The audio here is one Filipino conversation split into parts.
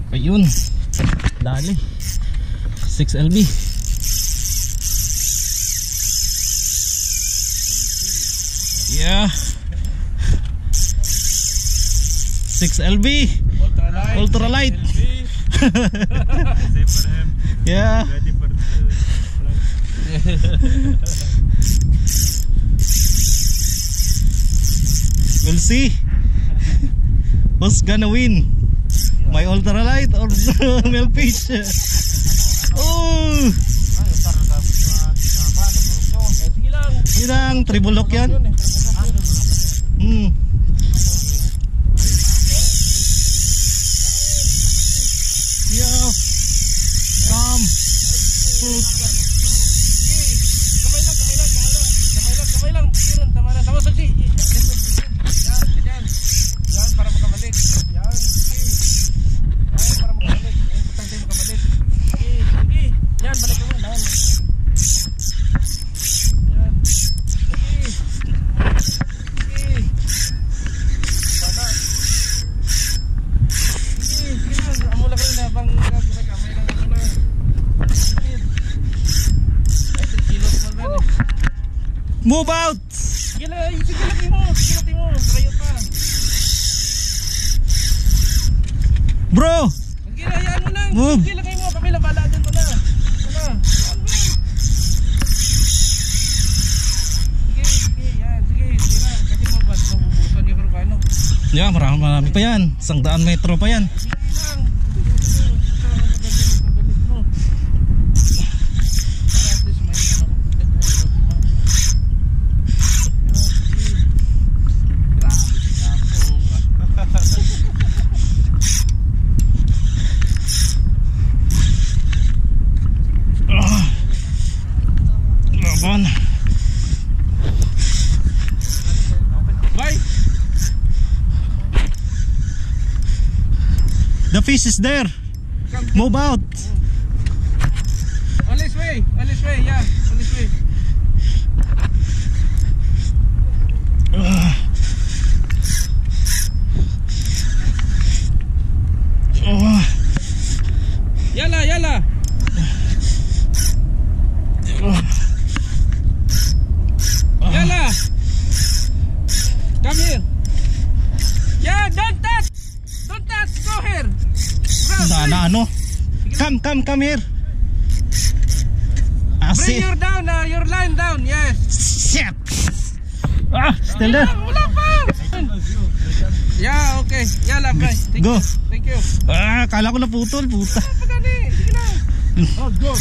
Ayun, dali 6LB. Yeah, 6LB ultralight. Yeah. We'll see who's gonna win, my ultralight or Melfish. Oh, sige lang, triple lock yan. Yeah, come fruit. Kamay lang, tama na, tama sa si. Yan, para makabalik. Yan, sige. Yan, para makabalik. Importante makabalik. Sige. Yan, balik mo. Yan. Yan. Sige. Sana. Sige lang. Amo lang rin na bang kamay lang ako na. Sige. Ay, 3 kilos mo ba? Move out! Sige lang mo. Kaya pa. Bro! Sige lang, yan mo lang. Move! Sige lang mo. Kami lang bala dyan ko na. Sige, yan. Sige lang. Kasi mabubusan yung karukano. Yeah, marami pa yan. 100 metro pa yan. Sige lang. The fish is there. Move out. On this way, yeah, on this way. Yala. Yala. Come here. Yeah, don't touch. Go here. Ano? Come here. Bring your line down. Yes. Shit. Still there. Wala pa. Yeah, okay. Yala, bye. Thank you. Kala ko na putol, puta. Pagani, sige lang. Go.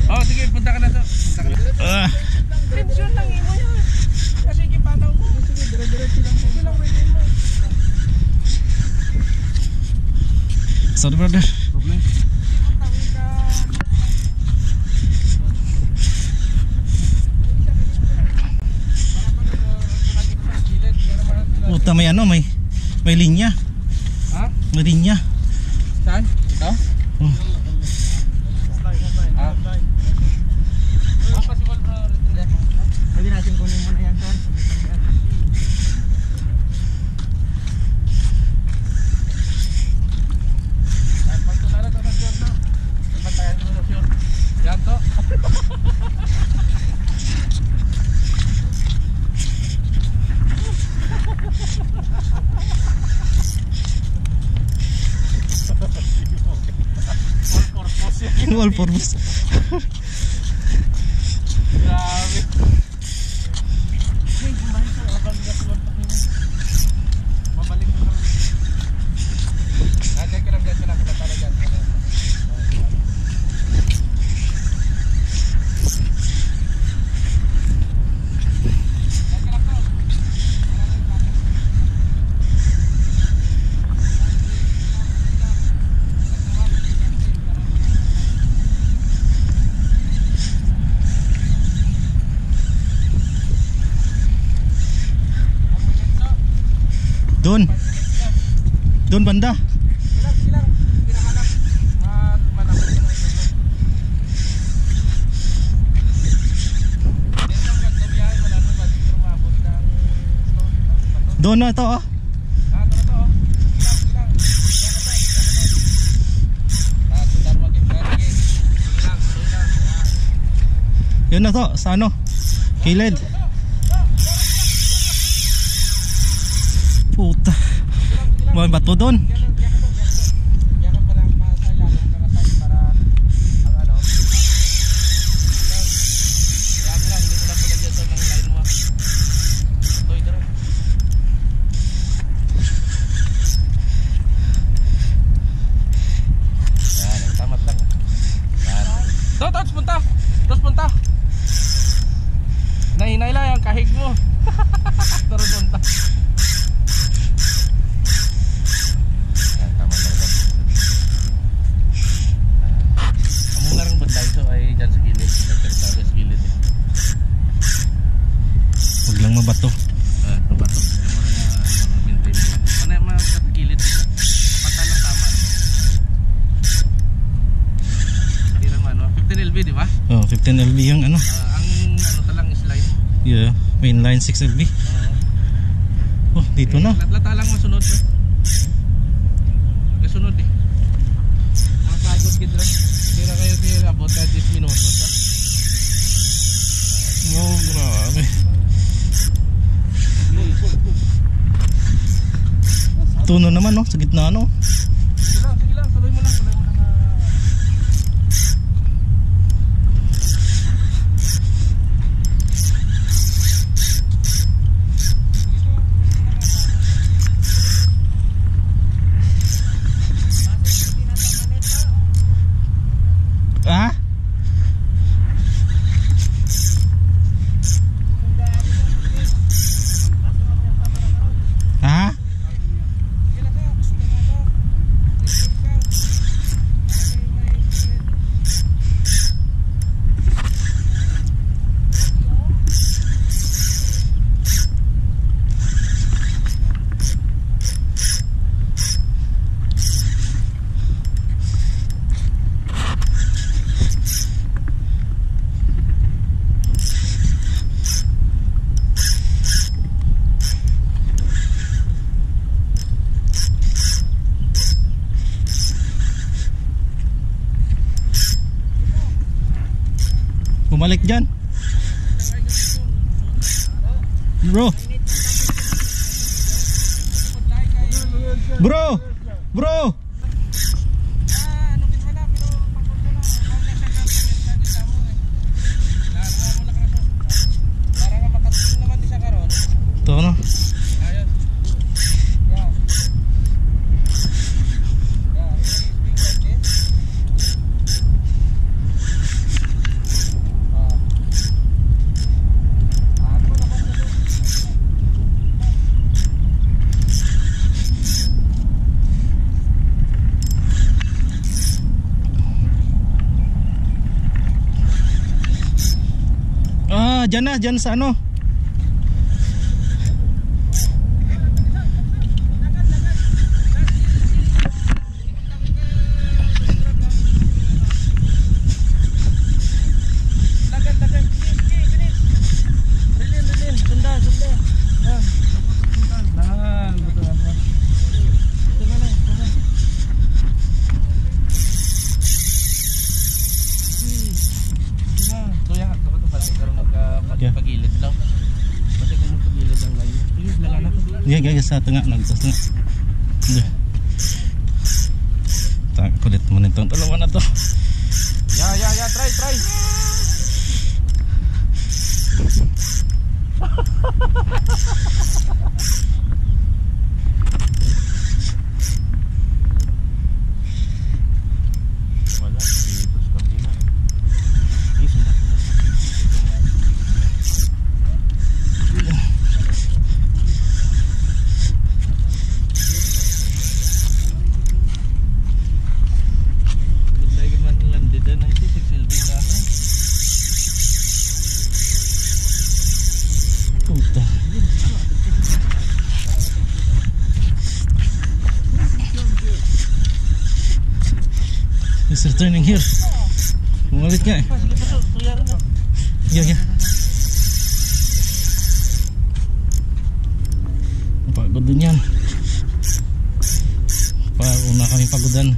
Oh, sige, punta ka na to. Tension lang mo yan. Kasi kipanaw mo. Sige, dire-diretso lang. Sige lang, wait mo. Sorry, brother. Problem. Puta, may ano, may linya. Ha? May linya. Saan? Ito? Pwede natin kunin muna yan, sir. Pagtulala ito sa sir, no? Pagtayan ito sa sir. Yan to. All purpose. Grabe. Mabalik mo lang. Nandiyan ka lang dyan. Sila ka talaga. Doon banda. Silang pinahanap manapos na ito. Dito ang nagtabiyahe wala na ba dito Doon na ito oh. Yun na to, sa ano? Kilid. Puta. May bato doon. Terus punta. Nahinay lang yung kahig mo. Terus punta. Tama lang. Kamu larang benda itu ay dyan sa gilid. Nagkagtaga sa gilid. Huwag lang mabato. Mabato. Ano yung mga gilid? Pata lang tama. Hindi naman, 15 LB di ba? Oh, 15 LB yung ano. Ang ano talang slide. Yeah, mainline 6 LB. Oh, dito na. Lata lang masunod. Kasunod eh. Makapagod gid ra. Tira kayo sa abot ka 10 minutos ha. Oh, grabe. Tuno naman no, sa gitna no. Sige lang, tuloy mo lang. Ah? Ah? Bumalik dyan bro. Ito no. Dyan sa ano. Pagilid lang. Kasi kung magpagilid ang line. Please, lala na to. Yeah, sa tengah nagtas na. Kulit mo nitong dalawa na to. Ya, try. Wala, dito sa kabila. Sundan. Puta. It's returning here. Bumalik nga eh. Yeah. yan. Para una kami pagudan.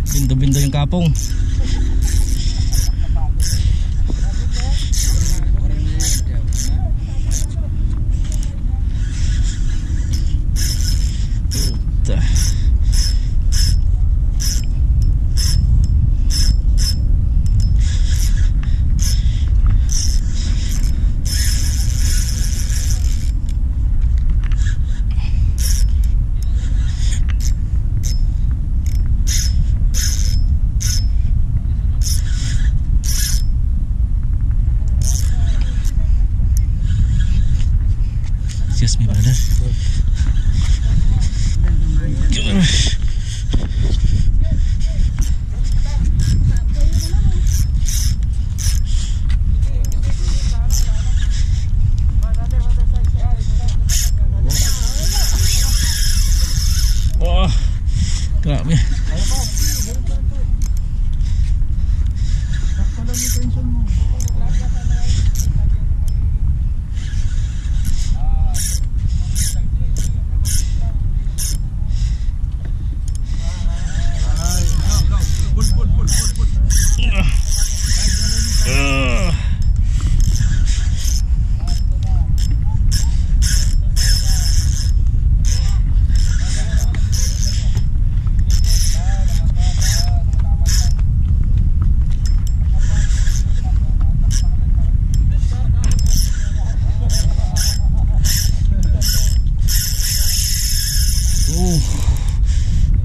Bindo-bindo yung kapong. Excuse me, brother. Wah, grabe.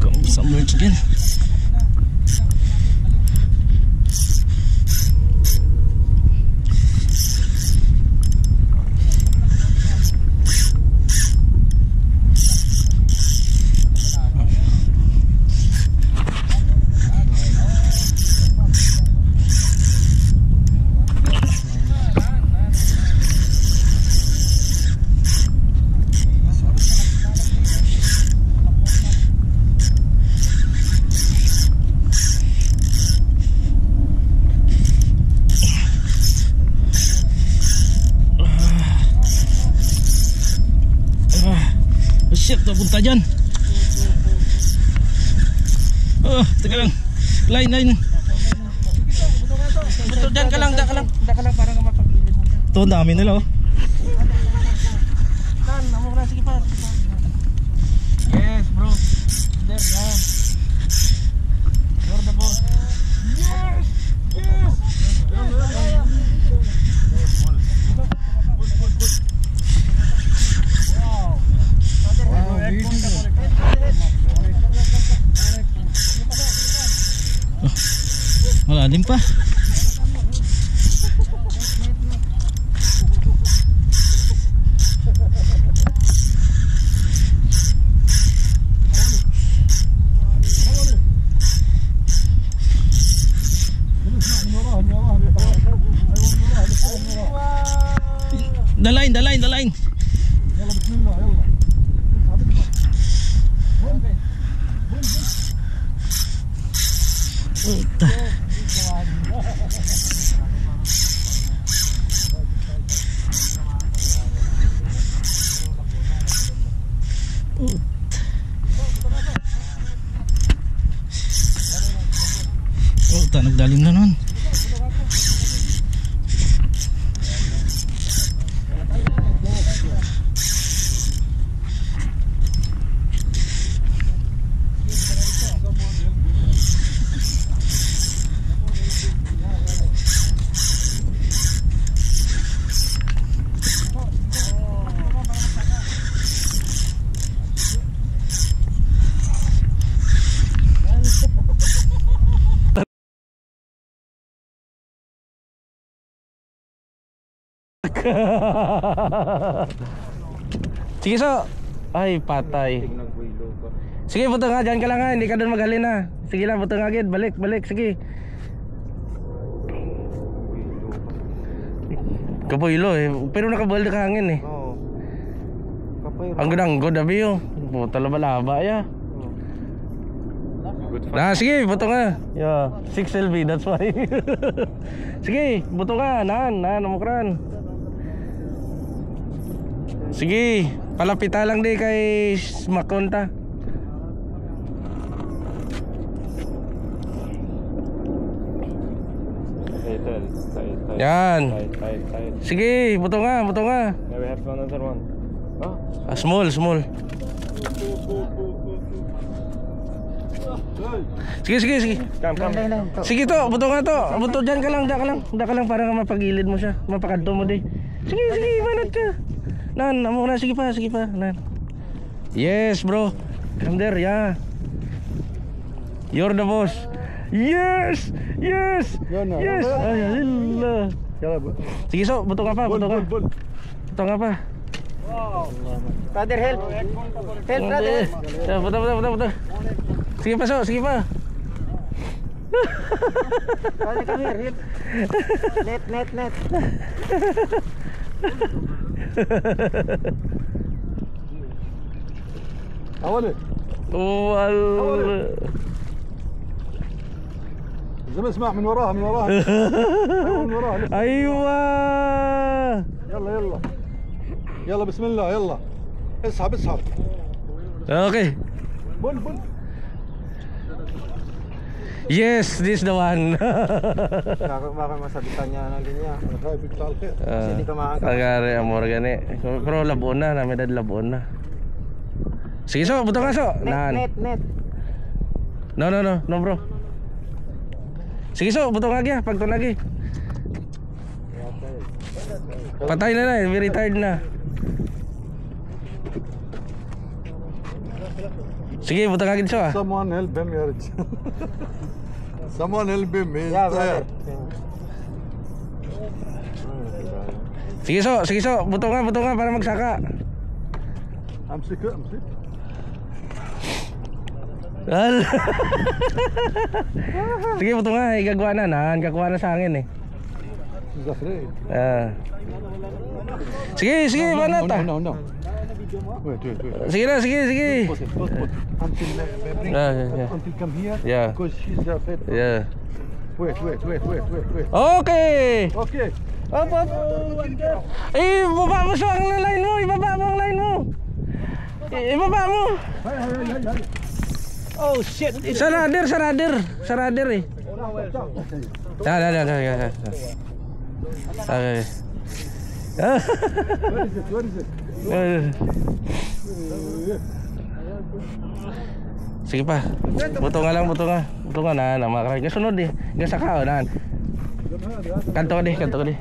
Come submerge again. Shit, napunta dyan. Oh, teka lang. Line. Buto dyan ka lang, para nga mapagilid mo dyan. Ito, ang dami nila oh. Lan, amo ka na, sige pa. Yes, bro. There, yeah. You're the boss. Yes! Malalim pa. The line. Puta. Puta, nagdalim na nun. Sige so. Ay patay. Sige buto nga, dyan ka lang ha. Hindi ka doon maghalin ha. Sige lang, buto nga agad. Balik, sige. Kapoylo eh. Pero nakabuhal ka hangin eh. Oo. Ang gudang-good abi yun. Puta laba-laba ya. Sige, buto nga. Yeah, 6LB, that's why. Sige, buto nga. Naan, namukran. Sige, palapita lang di kay Makonta. Yan. Sige, buto nga. Yeah, we have another one. Oh. Small. Sige. Come. Sige to, buto nga to. Buto dyan ka lang para mapagilid mo siya. Mapakadto mo di. Sige, manat ka. Nan, amo na, sige pa. Nan. Yes, bro. Come there, yeah. You're the boss. Yes. Yes. Ay, Allah. Sige, so, buto nga pa. Buto nga pa. Brother, help, brother. Ya, buto. Sige pa, so, sige pa. Brother, come here, help. Net. حوالي لازم اسمع من وراها من وراها ايوه يلا بسم الله يلا اسحب Okay. بل Yes, this the one. Baka masabitan niya ng linya. Kasi hindi ka makakita. Agare amor gani. Pero labon na, namedad labon na. Sige so, buto nga so. Net. No bro. Sige so, buto nga gya, pagtunagi. Patay na, very tired na. Sige, buto nga gid so ah. Someone help him ya رجال. Someone help him. Yeah, brother. Sige so, buto nga para magsaka. امسك Sige, buto nga, gagawa na, gagawa na sa akin eh. Sige, banat ah. No. Wait. Sige na. Until come here. Yeah. Because she's fed. Yeah. Wait. Okay. Up. Ibaba mo siya ang line mo. Ibaba mo. Oh shit. Sa radar eh. Ya. Okay. Where is it? Sige pa. Buto nga na makaray. Kasunod eh. Gasaka o nan. Kanto ko di.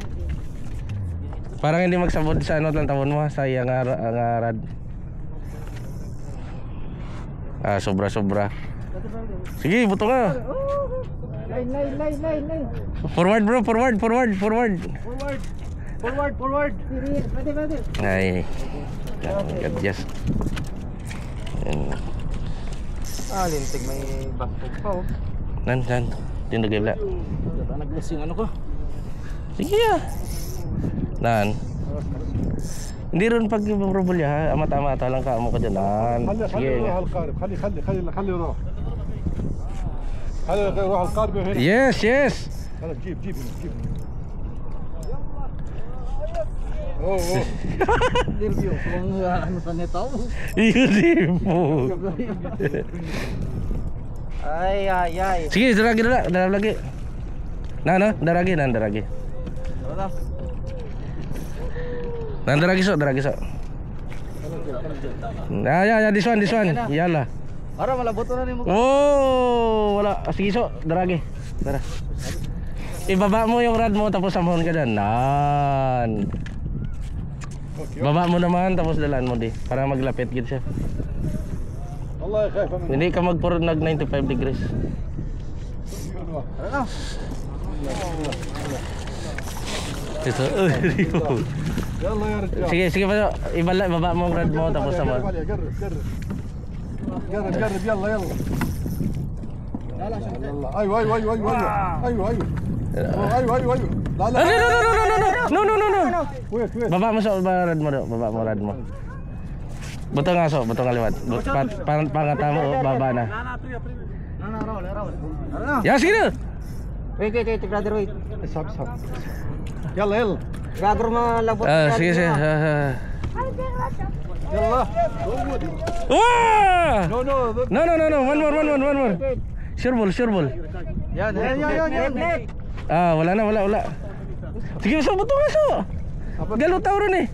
Parang hindi magsabot sa ano lang tawon mo sa yang rad. Sobra. Sige, buto nga. Line. Forward bro, forward. Forward. Pwede. Ay. God yes. Lintig may bakog pa oh. Nan. Tindog ibla. Naglasing ano ko? Sige ah. Nan. Hindi ron pag ibubrobulya ha. Mata lang ka mo ka dyan. Nan. Sige. خلي يروح. خلي يروح القارب هنا. Yes. خلاص جيب Oh. Review kung ano sa nito. Iyon mo. Ay. Sige, daragi. Daragi. Daragi so. Ya, this one. Yala. Para malabot na ni mo. Oh, wala. Sige so, daragi. Tara. Ibaba mo yung rad mo tapos samahon ka dyan. Nan. Baba mo naman tapos dalan mo di para maglapit gid siya. والله خايف منه. Hindi ka magpurod nag 95 degrees. Ito. يلا يا رجال. Sige pa. Ibaba mo ang rad mo tapos sama. قرب يلا. ايوه. لا. No. Wait. Baba mo sa rad mo. Buto nga liwat. Pangata mo baba na. Raul. Ya sige na. Wait, brother, wait. اسحب. يلا. Gagor malabot. Sige. Yalla. Wah! No. No. One more. Sure ball. Yan. Ah, wala na, wala. Sige, so buto nga so. Galo tao ron eh.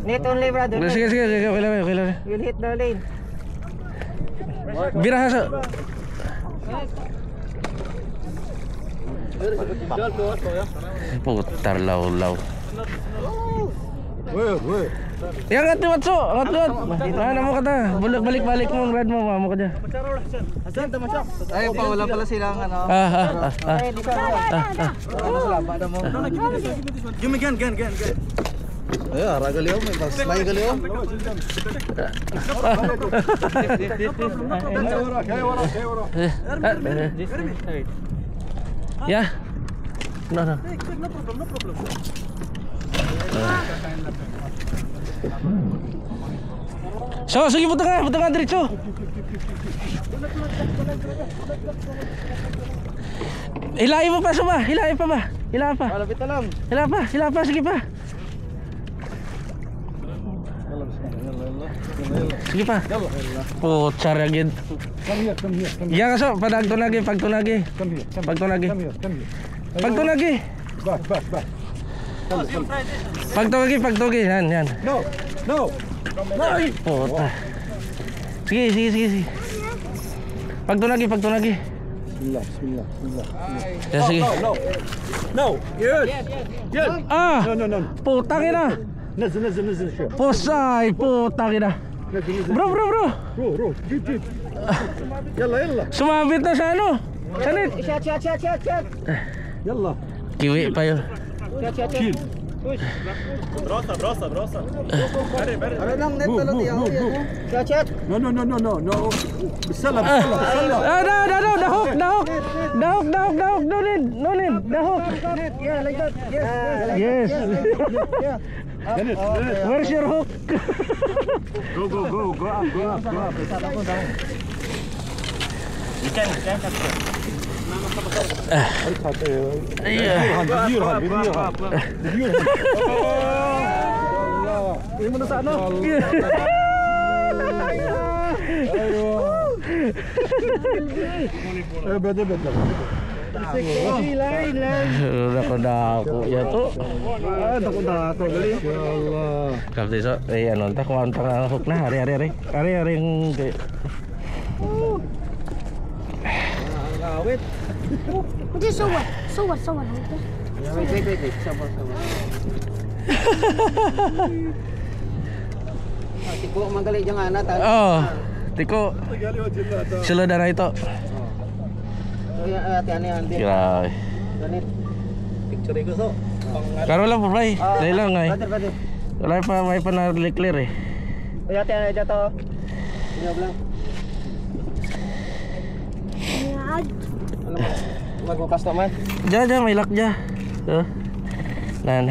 Net only, brother. Sige, okay lang. You'll hit the lane. Biraha so. Putar law. Weh. Angat ni Watso, angat. Ano mo ka ta? Balik mo ang rad mo, mamo ka dyan. Ay, wala pala silang ano. Give me gun. Ay, aragalio, may slay galio. Yeah. No. No problem. So, sige punta ka diretso. Hilahin mo pa sa ba? Hilahin pa ba? Malapit na lang. Hila pa, sige pa. Sige pa. Putsar agad. Come here. Iya ka so, pagtunagi. Pagtunagi. Back. Pagtunagi, yan. No. Puta. Sige. Pagtunagi. Bismillah. Ya, sige. No. Good. Ah! No. Putang ina. نزل شوف. Pusay, putang ina. Bro. رو جيب. يلا. Sumabit na sa ano? Sanit. Shot. يلا. Kiwi pa yun. شيل. Brosa. Ano lang, net talo tiyan. Shot. No. بالسلة. Dahok. No need. Dahok. Yeah, like that. Yes. Where's your hook? Go up. Hindi mo na sa ano? بدأ. Dako ya to. Dako gali. Ya Allah. Kapti so, ano ta kuan ta ang hook na ari yung Awit. Hindi, so what? Wait. Sabar. Tiko manggali jang ana ta. Oh, tiko. Sila na ito. Ya, ati-ani andi. Grabe. Ganit. Picture ko so. Karo lang po, bray. Dahil lang ay. Brother. Wala pa na clear eh. Oy, ati-ani dito. Inyog lang. Magbukas naman. Diyan, may lock dyan. Nan.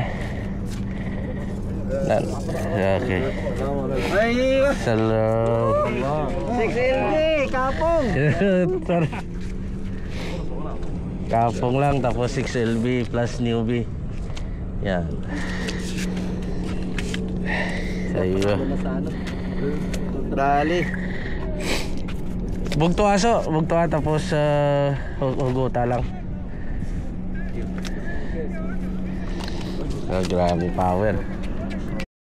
Okay. Ay, Salam. 6LB, kapong. Kapong lang, tapos 6LB plus newbie. Yan. Ayun. Dali. Bugto tapos huguta lang. Grabe power.